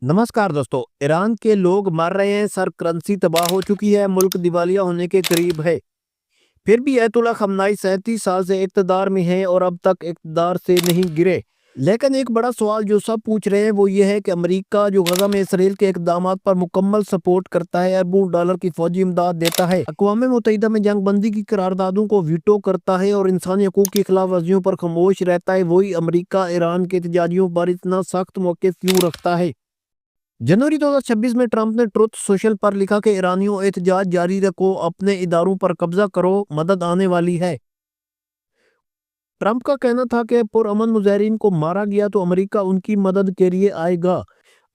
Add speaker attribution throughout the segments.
Speaker 1: नमस्कार दोस्तों। ईरान के लोग मर रहे हैं, सर करेंसी तबाह हो चुकी है, मुल्क दिवालिया होने के करीब है। फिर भी अयतुल्ला खमनाई 37 साल से इक़्तिदार में है और अब तक इक़्तिदार से नहीं गिरे। लेकिन एक बड़ा सवाल जो सब पूछ रहे हैं वो ये है कि अमेरिका जो गजा में इसराइल के इक़दामात पर मुकम्मल सपोर्ट करता है, अरबों डॉलर की फौजी इमदाद देता है, अक़वाम मुत्तहिदा में जंग बंदी की करारदादों को वीटो करता है और इंसानी हकूक़ की खिलाफ वर्जियों पर खामोश रहता है, वही अमेरिका ईरान के एहतजाजियों पर इतना सख्त मौक़िफ़ क्यों रखता है? जनवरी 2026 में ट्रंप ने ट्रुथ सोशल पर लिखा कि ईरानियों एहतजाज जारी रखो, अपने इदारों पर कब्जा करो, मदद आने वाली है। ट्रंप का कहना था कि पुरअमन मुजाहिरीन को मारा गया तो अमेरिका उनकी मदद के लिए आएगा।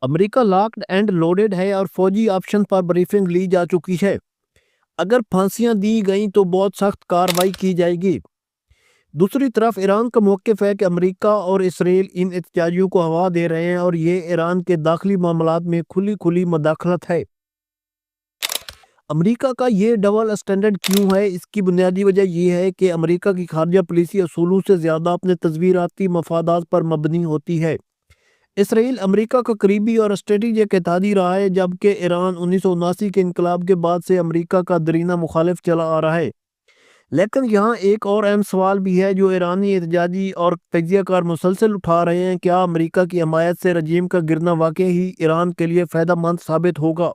Speaker 1: अमेरिका लॉक्ड एंड लोडेड है और फौजी ऑप्शन पर ब्रीफिंग ली जा चुकी है। अगर फांसियां दी गई तो बहुत सख्त कार्रवाई की जाएगी। दूसरी तरफ ईरान का मौक़िफ़ है कि अमेरिका और इसराइल इन एहतजाजियों को हवा दे रहे हैं और ये ईरान के दाखिली मामलात में खुली खुली मदाखलत है। अमेरिका का ये डबल स्टैंडर्ड क्यों है? इसकी बुनियादी वजह यह है कि अमेरिका की खारजा पॉलिसी असूलों से ज़्यादा अपने तज़वीराती मफादात पर मबनी होती है। इसराइल अमेरिका का करीबी और स्ट्रेटेजिक इत्तेहादी रहा है, जबकि ईरान 1979 के इनकलाब के बाद से अमेरिका का दरीना मुखालिफ चला आ रहा है। लेकिन यहाँ एक और अहम सवाल भी है जो ईरानी एहतजाजी और तजियाकार मुसलसल उठा रहे हैं। क्या अमेरिका की हमायत से रजीम का गिरना वाकई ही ईरान के लिए फ़ायदेमंद साबित होगा?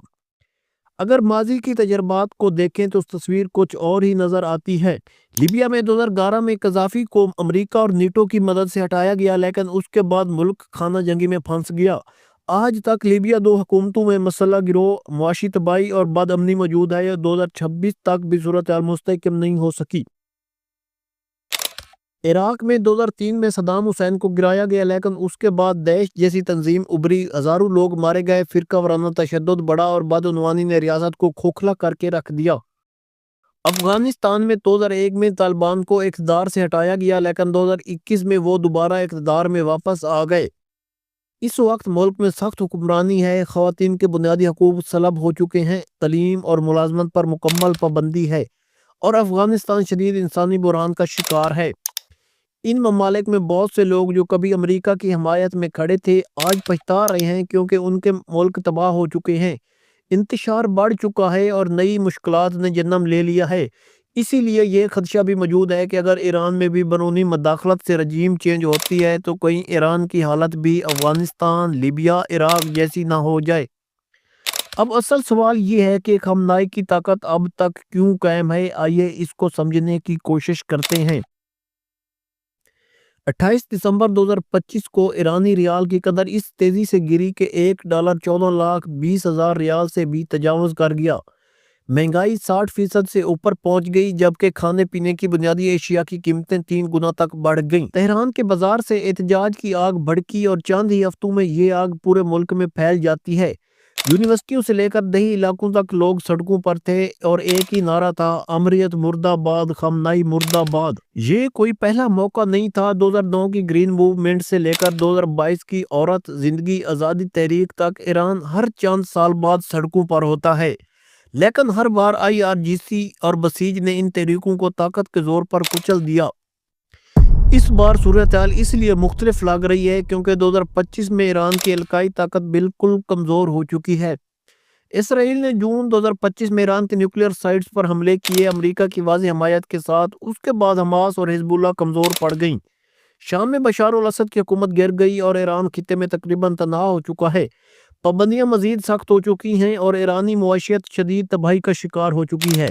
Speaker 1: अगर माजी की तजर्बात को देखें तो तस्वीर कुछ और ही नज़र आती है। लीबिया में 2011 में कज़ाफ़ी को अमेरिका और नीटो की मदद से हटाया गया, लेकिन उसके बाद मुल्क खाना जंगी में फंस गया। आज तक लीबिया दो हुकूमतों में मसला गिरोह, मुआशी तबाही और बदअमनी मौजूद है। 2026 तक भी सूरत हाल मुस्तहकम नहीं हो सकी। इराक में 2003 में सद्दाम हुसैन को गिराया गया, लेकिन उसके बाद दैश जैसी तंजीम उभरी, हज़ारों लोग मारे गए, फ़िरका वाराना तशद्दुद बढ़ा और बदउनवानी ने रियासत को खोखला करके रख दिया। अफगानिस्तान में 2001 में तालिबान को इक़्तिदार से हटाया गया, लेकिन 2021 में वो दोबारा इक़्तिदार में वापस आ गए। इस वक्त मुल्क में सख्त हुक्मरानी है, ख़वातीन के बुनियादी हकूक़ सलब हो चुके हैं, तलीम और मुलाजमत पर मुकम्मल पाबंदी है और अफगानिस्तान शदीद इंसानी बुरान का शिकार है। इन ममालिक में बहुत से लोग जो कभी अमेरिका की हमायत में खड़े थे आज पछता रहे हैं, क्योंकि उनके मुल्क तबाह हो चुके हैं, इंतशार बढ़ चुका है और नई मुश्किलात ने जन्म ले लिया है। इसीलिए ये खदशा भी मौजूद है कि अगर ईरान में भी बैरूनी मदाखलत से रजीम चेंज होती है तो कहीं ईरान की हालत भी अफगानिस्तान, लीबिया, इराक जैसी ना हो जाए। अब असल सवाल ये है कि खमनाई की ताकत अब तक क्यों कायम है? आइए इसको समझने की कोशिश करते हैं। 28 दिसंबर 2025 को ईरानी रियाल की कदर इस तेजी से गिरी कि $1 14,20,000 रियाल से भी तजावुज़ कर गया। महंगाई 60% से ऊपर पहुंच गई, जबकि खाने पीने की बुनियादी एशिया की कीमतें 3 गुना तक बढ़ गईं। तेहरान के बाजार से एहतजाज की आग भड़की और चंद ही हफ्तों में ये आग पूरे मुल्क में फैल जाती है। यूनिवर्सिटियों से लेकर दही इलाकों तक लोग सड़कों पर थे और एक ही नारा था, अमरियत मुर्दाबाद, खमनाई मुर्दाबाद। ये कोई पहला मौका नहीं था। 2009 की ग्रीन मूवमेंट से लेकर 2022 की औरत जिंदगी आज़ादी तहरीक तक ईरान हर चंद साल बाद सड़कों पर होता है, लेकिन हर बार IRGC और बसीज ने इन तहरीकों को ताकत के जोर पर कुचल दिया। इस बार सूरत हाल इसलिए मुख्तलिफ लग रही है क्योंकि 2025 में ईरान की इलाकाई ताकत बिल्कुल कमज़ोर हो चुकी है। इसराइल ने जून 2025 में ईरान के न्यूक्लियर साइट्स पर हमले किए, अमेरिका की वाज़ेह हमायत के साथ। उसके बाद हमास और हिजबुल्लाह कमज़ोर पड़ गईं। शाम में बशार अल असद की हुकूमत गिर गई और ईरान खित्ते में तकरीबन तनाव हो चुका है। पाबंदियां मजीद सख्त हो चुकी हैं और ईरानी मुआशियत शदीद तबाही का शिकार हो चुकी है।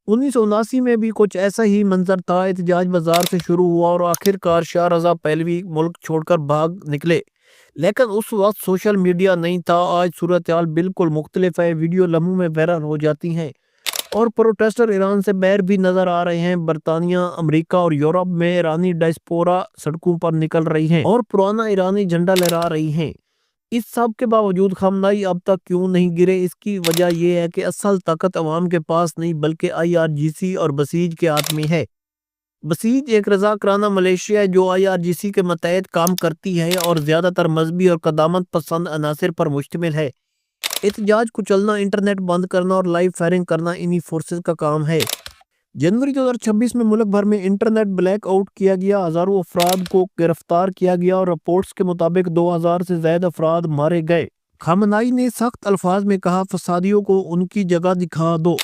Speaker 1: 1979 में भी कुछ ऐसा ही मंजर था। एहतजाज बाजार से शुरू हुआ और आखिरकार शाह रज़ा पहलवी मुल्क छोड़कर भाग निकले, लेकिन उस वक्त सोशल मीडिया नहीं था। आज सूरत हाल बिल्कुल मुख्तलिफ है। वीडियो लम्हों में वायरल हो जाती हैं और प्रोटेस्टर ईरान से बाहर भी नजर आ रहे हैं। बरतानिया, अमेरिका और यूरोप में ईरानी डायस्पोरा सड़कों पर निकल रही हैं और पुराना ईरानी झंडा लहरा रही हैं। इस सब के बावजूद खमनाई अब तक क्यों नहीं गिरे? इसकी वजह यह है कि असल ताकत अवाम के पास नहीं बल्कि IRGC और बसीज के हाथ में है। बसीज एक रज़ाकाराना मलेशिया है जो IRGC के मतहत काम करती है और ज़्यादातर मजहबी और कदामत पसंद अनासर पर मुश्तमिल है। एहतजाज कुचलना, इंटरनेट बंद करना और लाइव फायरिंग करना इन्हीं फोर्सेस का काम है। जनवरी 2026 में मुल्क भर में इंटरनेट ब्लैक आउट किया गया, हजारों अफराद को गिरफ्तार किया गया और रिपोर्ट्स के मुताबिक 2000 से ज्यादा अफराद मारे गए। खामनाई ने सख्त अल्फाज में कहा, फसादियों को उनकी जगह दिखा दो।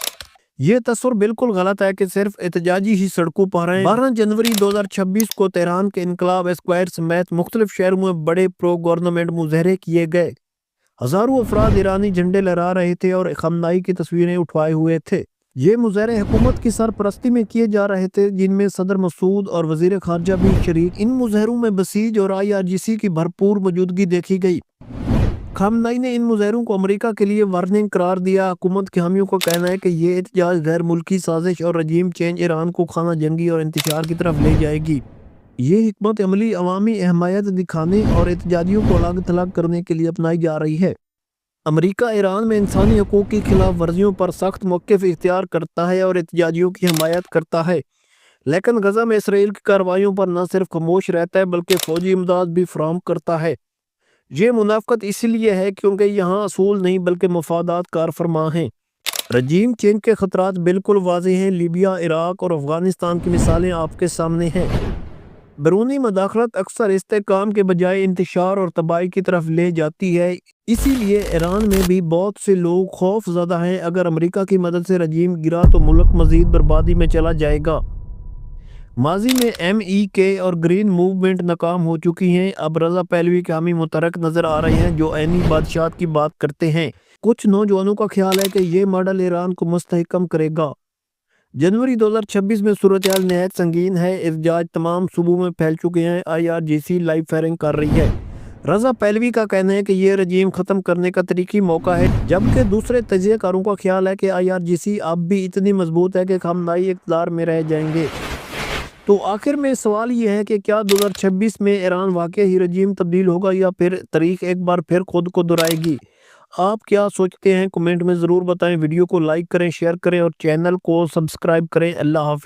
Speaker 1: ये तस्वीर बिल्कुल गलत है कि सिर्फ एहतजाजी ही सड़कों पर हैं। 12 जनवरी 2026 को तेहरान के इनकलाब स्क्वायर समेत मुख्तलिफ शहरों में बड़े प्रो गवर्नमेंट मुजाहरे किए गए। हजारों अफराद ईरानी झंडे लहरा रहे थे और खामनाई की तस्वीरें उठवाए हुए थे। ये मुजाहरे हुकूमत की सरपरस्ती में किए जा रहे थे, जिनमें सदर मसूद और वजीर खारजा भी शरीक। इन मुजाहरों में बसीज और IRGC की भरपूर मौजूदगी देखी गई। खामनाई ने इन मुजाहरों को अमेरिका के लिए वार्निंग करार दिया। हुकूमत के हामियों का कहना है कि ये एहतजाज गैर मुल्की साजिश और रजीम चेंज ईरान को खाना जंगी और इंतशार की तरफ ले जाएगी। ये हिकमत अमली अवामी अहमियत दिखाने और एहतजाजियों को अलग थलग करने के लिए अपनाई जा रही है। अमेरिका ईरान में इंसानी हकूक़ की खिलाफ वर्जियों पर सख्त मौक़िफ़ इख्तियार करता है और एहतजाजियों की हमायत करता है, लेकिन गज़ा में इसराइल की कार्रवाइयों पर न सिर्फ खामोश रहता है बल्कि फ़ौजी इमदाद भी फराहम करता है। ये मुनाफ़क़त इसलिए है क्योंकि यहाँ असूल नहीं बल्कि मफादात कार फरमा हैं। रजीम चेंज के ख़तरात बिल्कुल वाज़ेह हैं। लीबिया, इराक और अफ़गानिस्तान की मिसालें आपके सामने हैं। बैरूनी मदाखलत अक्सर इस्तेहकाम के बजाय इंतशार और तबाही की तरफ ले जाती है। इसीलिए ईरान में भी बहुत से लोग खौफ ज़दा हैं। अगर अमेरिका की मदद से रजीम गिरा तो मुल्क मज़ीद बर्बादी में चला जाएगा। माजी में MEK और ग्रीन मूवमेंट नाकाम हो चुकी हैं। अब रज़ा पहलवी के हामी मुतरक नज़र आ रहे हैं जो ऐनी बादशाह की बात करते हैं। कुछ नौजवानों का ख्याल है कि ये मॉडल ईरान को मुस्तहकम करेगा। जनवरी 2026 में सूरत-ए-हाल नहायत संगीन है। एहतजाज तमाम सूबों में फैल चुके हैं। IRGC लाइव फायरिंग कर रही है। रज़ा पहलवी का कहना है कि ये रजीम ख़त्म करने का तरीकी मौका है, जबकि दूसरे तजियाकारों का ख्याल है कि IRGC अब भी इतनी मजबूत है कि खामनाई इक़्तिदार में रह जाएंगे। तो आखिर में सवाल ये है कि क्या 2026 में ईरान वाकई ही रजीम तब्दील होगा या फिर तारीख एक बार फिर खुद को दोहराएगी? आप क्या सोचते हैं? कमेंट में ज़रूर बताएं। वीडियो को लाइक करें, शेयर करें और चैनल को सब्सक्राइब करें। अल्लाह हाफ़िज़।